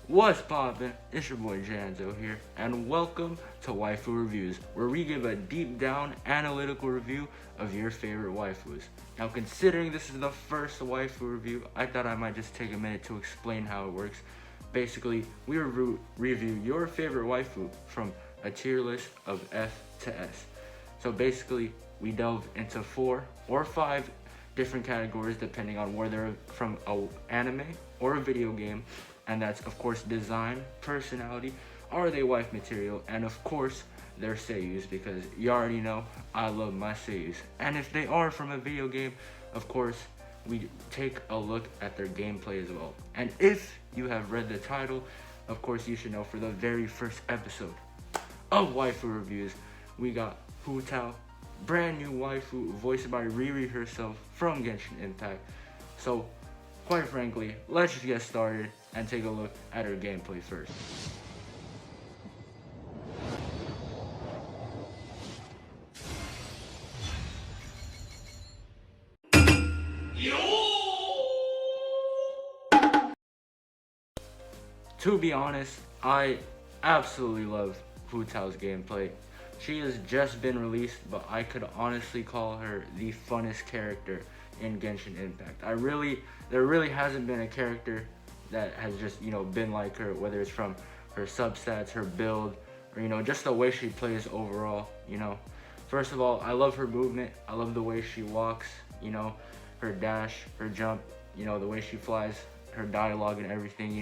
What's poppin'? It's your boy Janzo here, and welcome to Waifu Reviews, where we give a deep down analytical review of your favorite waifus. Now, considering this is the first waifu review, I thought I might just take a minute to explain how it works. Basically, we review your favorite waifu from a tier list of F to S. So basically, we delve into 4 or 5 different categories depending on where they're from, an anime or a video game. And that's of course design, personality, are they wife material, and of course their seiyus, because you already know I love my seiyus. And if they are from a video game, of course we take a look at their gameplay as well. And if you have read the title, of course you should know for the very first episode of Waifu Reviews, we got Hu Tao, brand new waifu voiced by Rieri herself from Genshin Impact. So quite frankly, let's just get started and take a look at her gameplay first. To be honest, I absolutely love Hu Tao's gameplay. She has just been released, but I could honestly call her the funnest character in Genshin Impact. There really hasn't been a character that has just, been like her, whether it's from her substats, her build, or, just the way she plays overall, First of all, I love her movement. I love the way she walks, her dash, her jump, the way she flies, her dialogue and everything,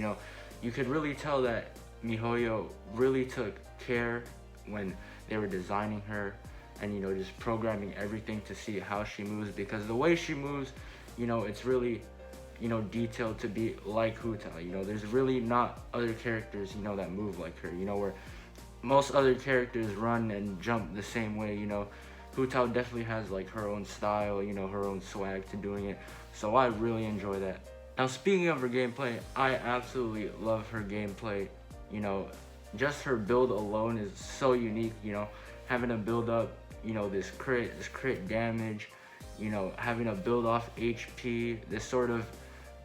You could really tell that MiHoYo really took care when they were designing her and, just programming everything to see how she moves, because the way she moves, it's really, detailed to be like Hu Tao. There's really not other characters, that move like her, where most other characters run and jump the same way, Hu Tao definitely has like her own style, her own swag to doing it. So I really enjoy that. Now, speaking of her gameplay, I absolutely love her gameplay. Just her build alone is so unique, having to build up, this crit damage, having to build off HP, this sort of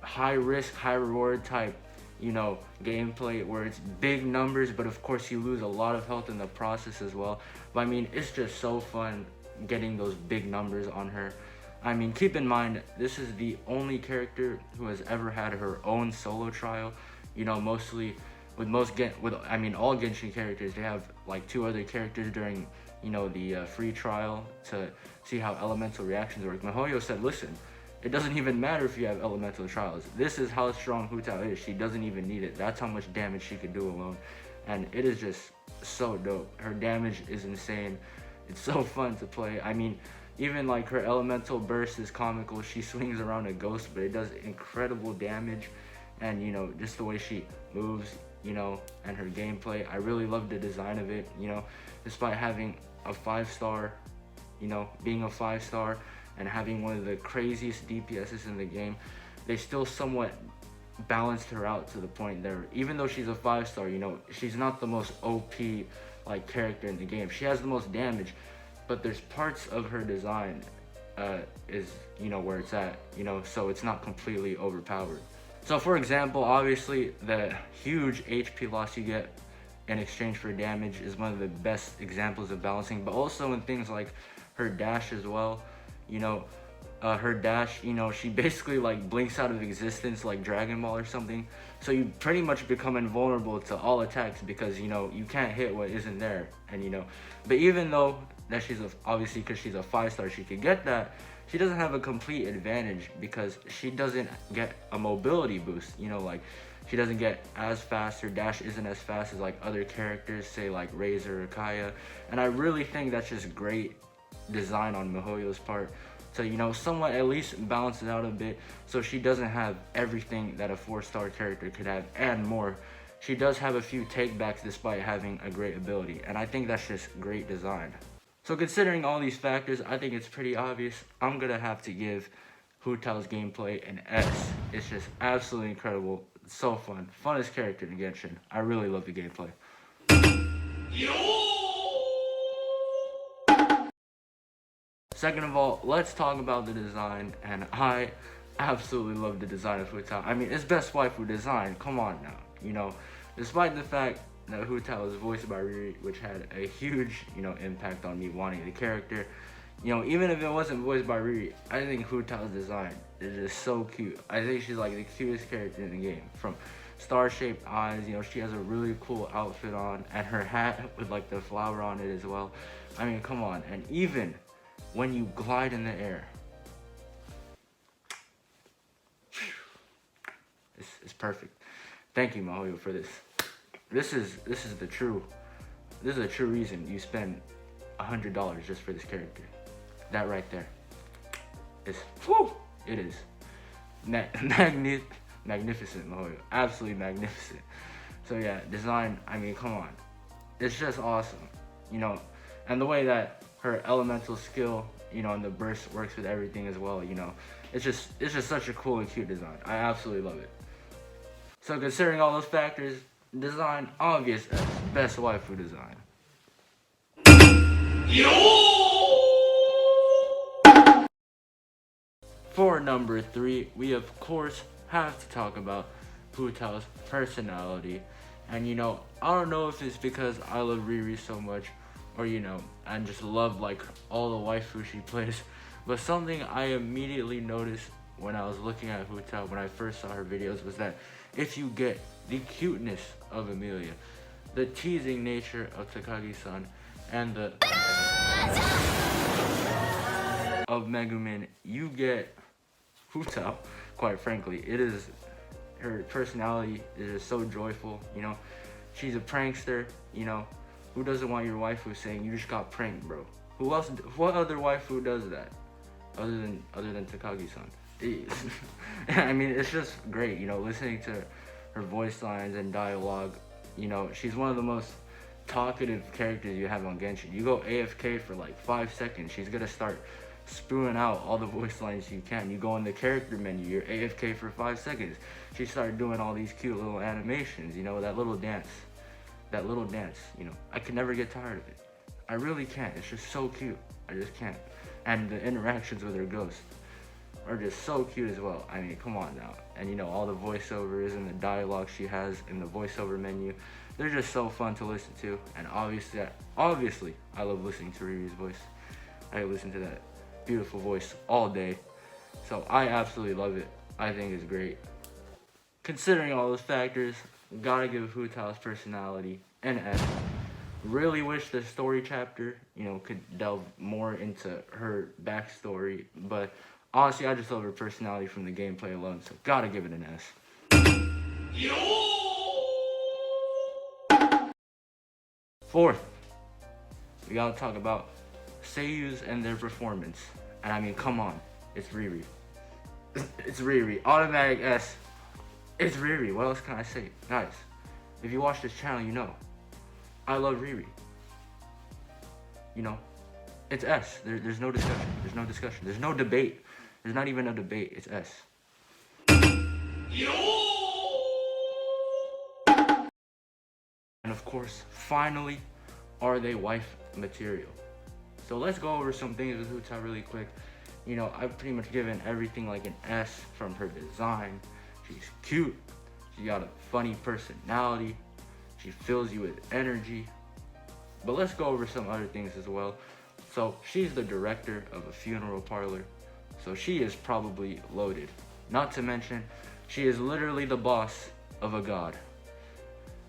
high risk, high reward type, gameplay where it's big numbers, but of course you lose a lot of health in the process as well. But I mean, it's just so fun getting those big numbers on her. I mean, keep in mind, this is the only character who has ever had her own solo trial. Mostly with all Genshin characters, they have like 2 other characters during, the free trial to see how elemental reactions work. MiHoYo said, listen, it doesn't even matter if you have elemental trials. This is how strong Hu Tao is. She doesn't even need it. That's how much damage she could do alone. And it is just so dope. Her damage is insane. It's so fun to play. I mean, even like her elemental burst is comical. She swings around a ghost, but it does incredible damage. And, just the way she moves, and her gameplay. I really love the design of it, despite having a 5-star, being a 5-star and having one of the craziest DPSs in the game, they still somewhat balanced her out to the point there. Even though she's a 5-star, she's not the most OP like character in the game. She has the most damage, but there's parts of her design is, where it's at, so it's not completely overpowered. So for example, obviously the huge HP loss you get in exchange for damage is one of the best examples of balancing, but also in things like her dash as well. Her dash, she basically like blinks out of existence like Dragon Ball or something. So you pretty much become invulnerable to all attacks because, you can't hit what isn't there. And, but even though that obviously because she's a 5-star, she could get that, she doesn't have a complete advantage because she doesn't get a mobility boost, like she doesn't get as fast, her dash isn't as fast as like other characters, say like Razor or Kaya. And I really think that's just great design on MiHoYo's part to, somewhat at least balance it out a bit, so she doesn't have everything that a 4-star character could have and more. She does have a few takebacks despite having a great ability, and I think that's just great design. So considering all these factors, I think it's pretty obvious I'm gonna have to give Hu Tao's gameplay an S. It's just absolutely incredible. It's so fun. Funnest character in Genshin. I really love the gameplay. Second of all, let's talk about the design, and I absolutely love the design of Hu Tao. I mean, it's best waifu design, come on now. You know, despite the fact that Hu Tao is voiced by Rieri, which had a huge, impact on me wanting the character. Even if it wasn't voiced by Rieri, I think Hu Tao's design is just so cute. I think she's like the cutest character in the game. From star-shaped eyes, she has a really cool outfit on, and her hat with like the flower on it as well. I mean, come on. And even when you glide in the air, it's perfect. Thank you, Mahoyo, for this. This is a true reason you spend $100 just for this character. That right there is, it is magnificent, Mahoyo. Absolutely magnificent. So yeah, design, I mean, come on. It's just awesome, and the way that her elemental skill, and the burst works with everything as well, it's just such a cool and cute design. I absolutely love it. So considering all those factors, design, obvious best waifu design. For number 3, we of course have to talk about Hu Tao's personality. And I don't know if it's because I love Rieri so much, or I just love like all the waifu she plays, but something I immediately noticed when I was looking at Hu Tao when I first saw her videos was that if you get the cuteness of Emilia, the teasing nature of Takagi-san, and the of Megumin, you get Hu Tao. Quite frankly, her personality is just so joyful. She's a prankster. Who doesn't want your waifu saying you just got pranked, bro? What other waifu does that other than Takagi-san? I mean, it's just great, listening to her voice lines and dialogue. She's one of the most talkative characters you have on Genshin. You go AFK for like 5 seconds, she's gonna start spewing out all the voice lines you can. You go in the character menu, you're AFK for 5 seconds, she started doing all these cute little animations, that little dance. I can never get tired of it. I really can't. It's just so cute. I just can't. And the interactions with her ghost are just so cute as well. I mean, come on now. And all the voiceovers and the dialogue she has in the voiceover menu, they're just so fun to listen to. And obviously, I love listening to Rieri's voice. I listen to that beautiful voice all day. So I absolutely love it. I think it's great. Considering all those factors, gotta give Hu Tao's personality an S. Really wish the story chapter, could delve more into her backstory, but honestly, I just love her personality from the gameplay alone, so gotta give it an S. Fourth, we gotta talk about seiyus and their performance. And I mean, come on, it's Rieri. It's Rieri. Automatic S. It's Rieri. What else can I say? Guys, if you watch this channel, I love Rieri. It's S. There's no discussion. There's no discussion. There's no debate. There's not even a debate. It's S. And of course, finally, are they wife material? So let's go over some things with Hu Tao really quick. I've pretty much given everything like an S from her design. She's cute. She got a funny personality. She fills you with energy. But let's go over some other things as well. So she's the director of a funeral parlor. So she is probably loaded. Not to mention, she is literally the boss of a god.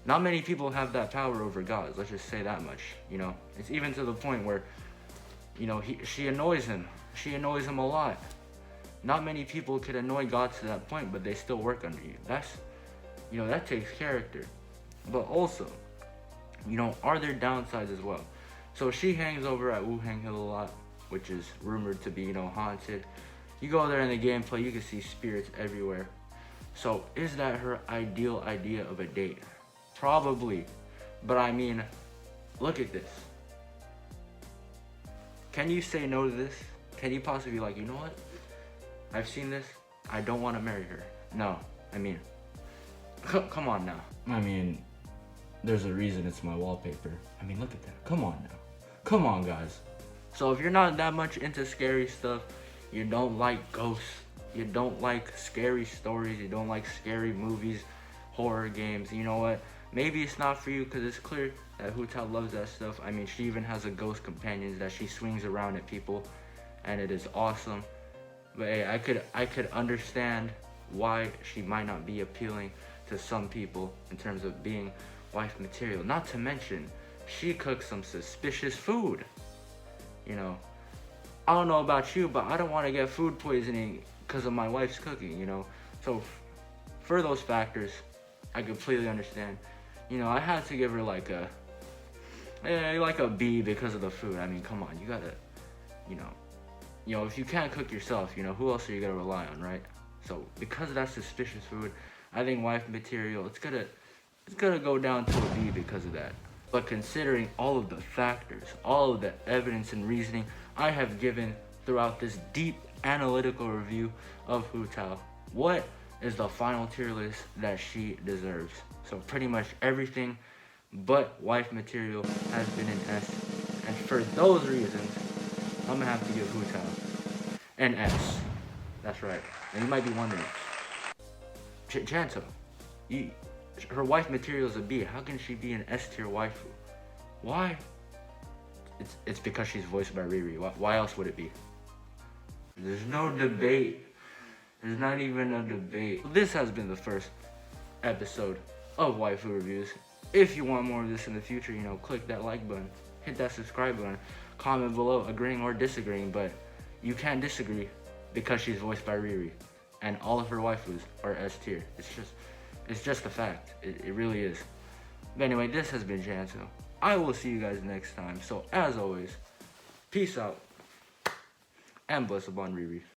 Not many people have that power over gods, let's just say that much. It's even to the point where, she annoys him. She annoys him a lot. Not many people could annoy God to that point, but they still work under you. That takes character. But also, are there downsides as well? So she hangs over at Wuheng Hill a lot, which is rumored to be, haunted. You go there in the gameplay, you can see spirits everywhere. So is that her ideal idea of a date? Probably. But I mean, look at this. Can you say no to this? Can you possibly be like, you know what? I've seen this. I don't want to marry her. No. I mean, come on now. I mean, there's a reason it's my wallpaper. I mean, look at that. Come on now. Come on, guys. So if you're not that much into scary stuff, you don't like ghosts, you don't like scary stories, you don't like scary movies, horror games. You know what? Maybe it's not for you because it's clear that Hu Tao loves that stuff. I mean, she even has a ghost companion that she swings around at people, and it is awesome. But hey, I could understand why she might not be appealing to some people in terms of being wife material. Not to mention, she cooks some suspicious food. You know, I don't know about you, but I don't want to get food poisoning because of my wife's cooking, you know. So for those factors, I completely understand. You know, I had to give her like a B because of the food. I mean, come on, you gotta, you know, if you can't cook yourself, you know, who else are you gonna rely on, right? So because of that suspicious food, I think wife material, it's gonna go down to a B because of that. But considering all of the factors, all of the evidence and reasoning I have given throughout this deep analytical review of Hu Tao, what is the final tier list that she deserves? So pretty much everything but wife material has been an S. And for those reasons, I'm gonna have to give Hu Tao an S. That's right. And you might be wondering, Janto, her wife material is a B. How can she be an S tier waifu? Why? It's because she's voiced by Rieri. Why else would it be? There's no debate. There's not even a debate. This has been the first episode of Waifu Reviews. If you want more of this in the future, you know, click that like button, hit that subscribe button, comment below agreeing or disagreeing, but you can't disagree because she's voiced by Rieri. And all of her waifus are S tier. It's just a fact. It really is. But anyway, this has been Janto. I will see you guys next time. So as always, peace out and bless upon Rieri.